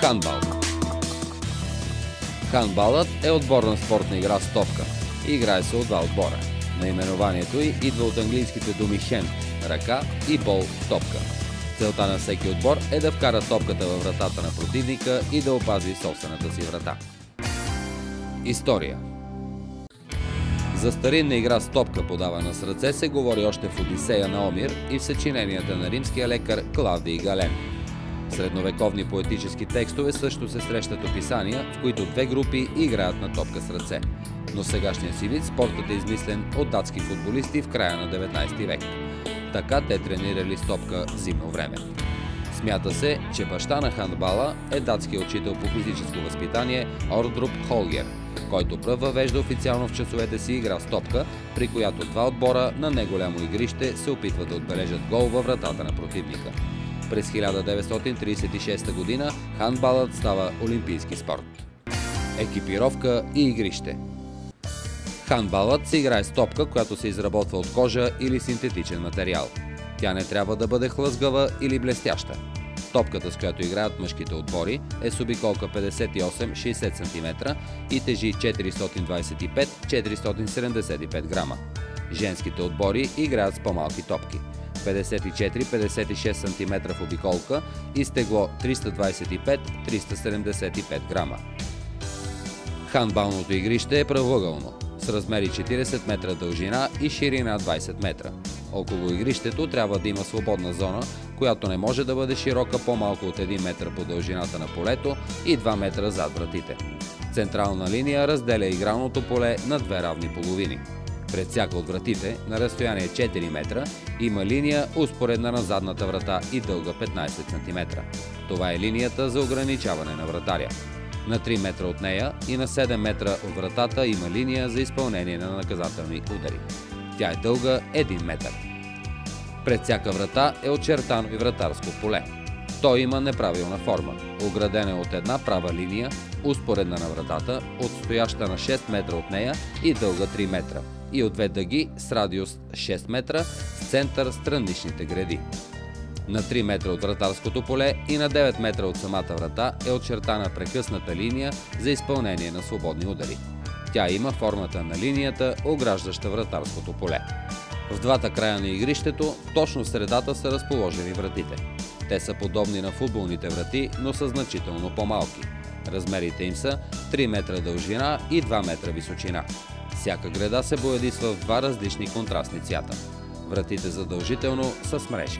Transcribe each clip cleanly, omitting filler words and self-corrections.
Хандбал. Хандбалът е отборна спортна игра с топка. Играе се от два отбора. Наименованието й идва от английските думи hand – ръка и бол – топка. Целта на всеки отбор е да вкара топката във вратата на противника и да опази собствената си врата. История. За старинна игра с топка, подавана с ръце, се говори още в Одисея на Омир и в съчиненията на римския лекар Клавдий Гален. В средновековни поетически текстове също се срещат описания, в които две групи играят на топка с ръце. Но в сегашния си вид спортът е измислен от датски футболисти в края на 19 век. Така те тренирали с топка в зимно време. Смята се, че баща на хандбала е датският учител по физическо възпитание Ордруп Холгер, който пръв въвежда официално в часовете си игра с топка, при която два отбора на неголямо игрище се опитват да отбележат гол във вратата на противника. През 1936 година хандбалът става олимпийски спорт. Екипировка и игрище. Хандбалът се играе с топка, която се изработва от кожа или синтетичен материал. Тя не трябва да бъде хлъзгава или блестяща. Топката, с която играят мъжките отбори, е с обиколка 58-60 см и тежи 425-475 грама. Женските отбори играят с по-малки топки. 54-56 см в обиколка и с тегло 325-375 грама. Хандбалното игрище е правоъгълно, с размери 40 метра дължина и ширина 20 метра. Около игрището трябва да има свободна зона, която не може да бъде широка по-малко от 1 метър по дължината на полето и 2 метра зад вратите. Централна линия разделя игралното поле на две равни половини. Пред всяка от вратите, на разстояние 4 метра, има линия успоредна на задната врата и дълга 15 см. Това е линията за ограничаване на вратаря. На 3 метра от нея и на 7 метра от вратата има линия за изпълнение на наказателни удари. Тя е дълга 1 метър. Пред всяка врата е очертано и вратарско поле. То има неправилна форма. Оградена е от една права линия, успоредна на вратата, отстояща на 6 метра от нея и дълга 3 метра. И от две дъги с радиус 6 метра с център страничните греди. На 3 метра от вратарското поле и на 9 метра от самата врата е очертана прекъсната линия за изпълнение на свободни удари. Тя има формата на линията, ограждаща вратарското поле. В двата края на игрището, точно в средата, са разположени вратите. Те са подобни на футболните врати, но са значително по-малки. Размерите им са 3 метра дължина и 2 метра височина. Всяка греда се боядисва в два различни контрастни цвята. Вратите задължително са с мрежи.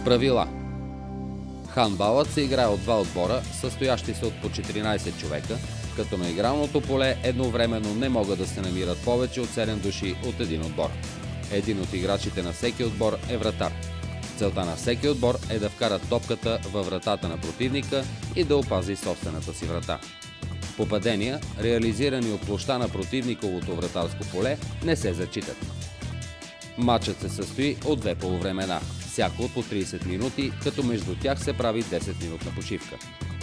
Правила. Хандбалът се играе от два отбора, състоящи се от по 14 човека, като на игралното поле едновременно не могат да се намират повече от 7 души от един отбор. Един от играчите на всеки отбор е вратар. Целта на всеки отбор е да вкара топката във вратата на противника и да опази собствената си врата. Попадения, реализирани от площта на противниковото вратарско поле, не се зачитат. Матчът се състои от две полувремена, всяко от по 30 минути, като между тях се прави 10-минутна почивка.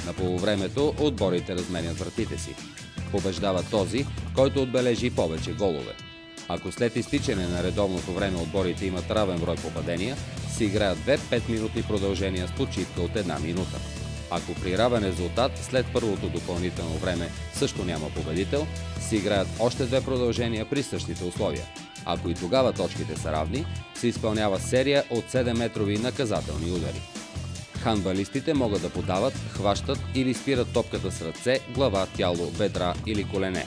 На полувремето отборите разменят вратите си. Побеждава този, който отбележи повече голове. Ако след изтичане на редовното време отборите имат равен брой попадения, се играят две 5-минутни продължения с почивка от 1 минута. Ако при равен резултат след първото допълнително време също няма победител, се играят още две продължения при същите условия. Ако и тогава точките са равни, се изпълнява серия от 7-метрови наказателни удари. Хандбалистите могат да подават, хващат или спират топката с ръце, глава, тяло, бедра или колене.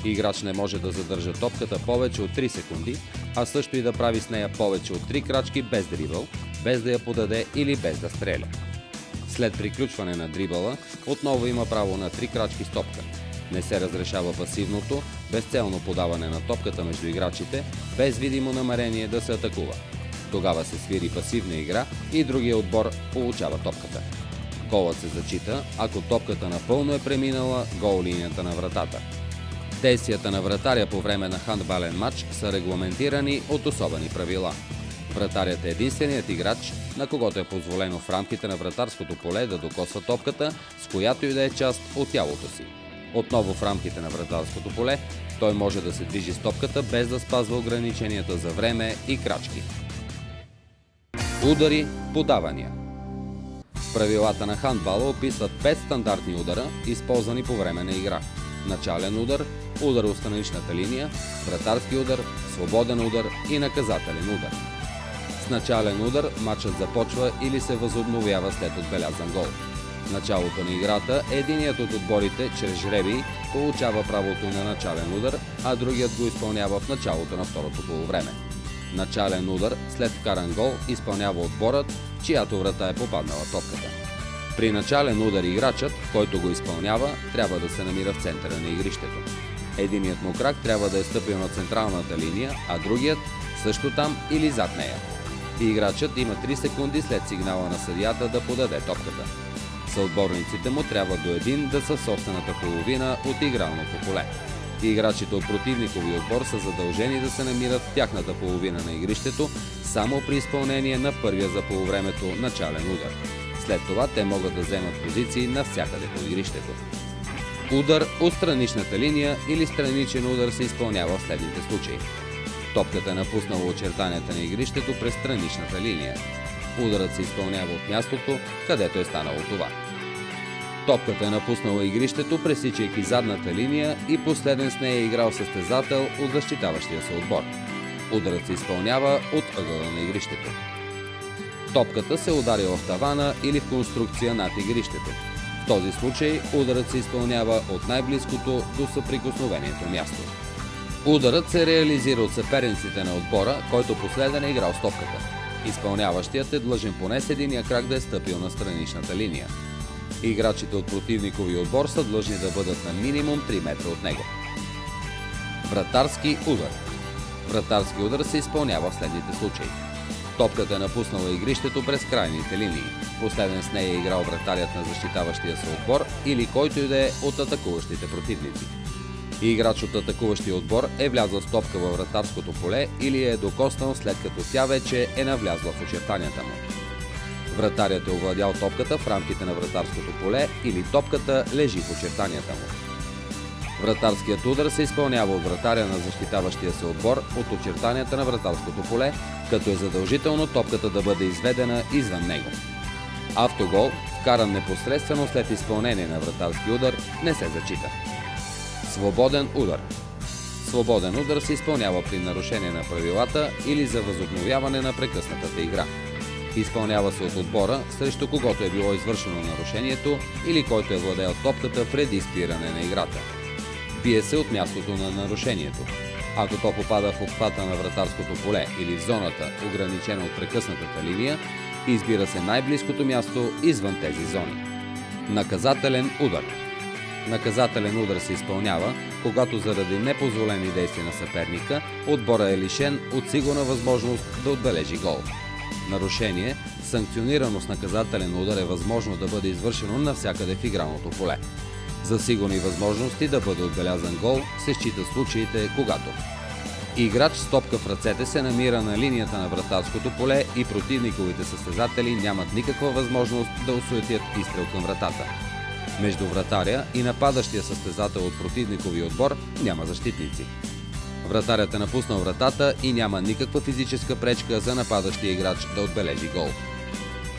Играч не може да задържа топката повече от 3 секунди, а също и да прави с нея повече от 3 крачки без дрибъл, без да я подаде или без да стреля. След приключване на дрибъла, отново има право на 3 крачки с топка. Не се разрешава пасивното, безцелно подаване на топката между играчите, без видимо намерение да се атакува. Тогава се свири пасивна игра и другия отбор получава топката. Голът се зачита, ако топката напълно е преминала гол линията на вратата. Действията на вратаря по време на хандбален матч са регламентирани от особени правила. Вратарят е единственият играч, на когото е позволено в рамките на вратарското поле да докосва топката, с която и да е част от тялото си. Отново в рамките на вратарското поле, той може да се движи с топката без да спазва ограниченията за време и крачки. Удари, подавания. Правилата на хандбала описват 5 стандартни удара, използвани по време на игра. Начален удар, удар от страничната линия, вратарски удар, свободен удар и наказателен удар. С начален удар матчът започва или се възобновява след отбелязан гол. В началото на играта единият от отборите чрез жребий получава правото на начален удар, а другият го изпълнява в началото на второто полувреме. Начален удар след вкаран гол изпълнява отборът, чиято врата е попаднала топката. При начален удар играчът, който го изпълнява, трябва да се намира в центъра на игрището. Единият му крак трябва да е стъпил на централната линия, а другият също там или зад нея. Играчът има 3 секунди след сигнала на съдията да подаде топката. Съотборниците му трябва до един да са в собствената половина от игралното поле. Играчите от противниковия отбор са задължени да се намират в тяхната половина на игрището само при изпълнение на първия за полувремето начален удар. След това те могат да вземат позиции навсякъде по игрището. Удар от страничната линия или страничен удар се изпълнява в следните случаи. Топката е напуснала очертанията на игрището през страничната линия. Ударът се изпълнява от мястото, където е станало това. Топката е напуснала игрището, пресичайки задната линия и последен с нея е играл състезател от защитаващия се отбор. Ударът се изпълнява от ъгъла на игрището. Топката се е ударила в тавана или в конструкция над игрището. В този случай ударът се изпълнява от най-близкото до съприкосновението място. Ударът се реализира от съперниците на отбора, който последен е играл с топката. Изпълняващият е длъжен поне с единия крак да е стъпил на страничната линия. Играчите от противниковия отбор са длъжни да бъдат на минимум 3 метра от него. Вратарски удар. Вратарски удар се изпълнява в следните случаи. Топката е напуснала игрището през крайните линии. Последен с нея е играл вратарят на защитаващия се отбор или който и да е от атакуващите противници. Играч от атакуващия отбор е влязъл с топка във вратарското поле или е докоснал след като тя вече е навлязла в очертанията му. Вратарят е овладял топката в рамките на вратарското поле или топката лежи в очертанията му. Вратарският удар се изпълнява от вратаря на защитаващия се отбор от очертанията на вратарското поле, като е задължително топката да бъде изведена извън него. Автогол, вкаран непосредствено след изпълнение на вратарски удар, не се зачита. Свободен удар. Свободен удар се изпълнява при нарушение на правилата или за възобновяване на прекъснатата игра. Изпълнява се от отбора, срещу когото е било извършено нарушението или който е владеел топката преди спиране на играта. Бие се от мястото на нарушението. Ако то попада в обхвата на вратарското поле или в зоната, ограничена от прекъснатата линия, избира се най-близкото място извън тези зони. Наказателен удар. Наказателен удар се изпълнява, когато заради непозволени действия на съперника, отбора е лишен от сигурна възможност да отбележи гол. Нарушение, санкционирано с наказателен удар, е възможно да бъде извършено навсякъде в игралното поле. За сигурни възможности да бъде отбелязан гол се считат случаите, когато играч с топка в ръцете се намира на линията на вратарското поле и противниковите състезатели нямат никаква възможност да осуетят изстрел към вратата. Между вратаря и нападащия състезател от противниковия отбор няма защитници. Вратарят е напуснал вратата и няма никаква физическа пречка за нападащия играч да отбележи гол.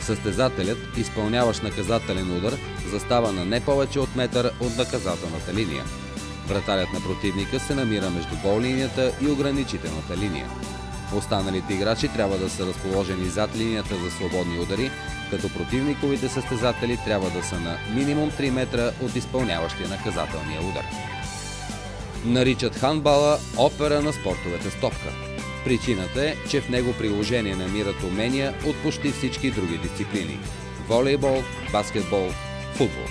Състезателят, изпълняващ наказателен удар, застава на не повече от метър от наказателната линия. Вратарят на противника се намира между гол линията и ограничителната линия. Останалите играчи трябва да са разположени зад линията за свободни удари, като противниковите състезатели трябва да са на минимум 3 метра от изпълняващия наказателния удар. Наричат хандбала опера на спортовете с топка. Причината е, че в него приложение намират умения от почти всички други дисциплини – волейбол, баскетбол, футбол.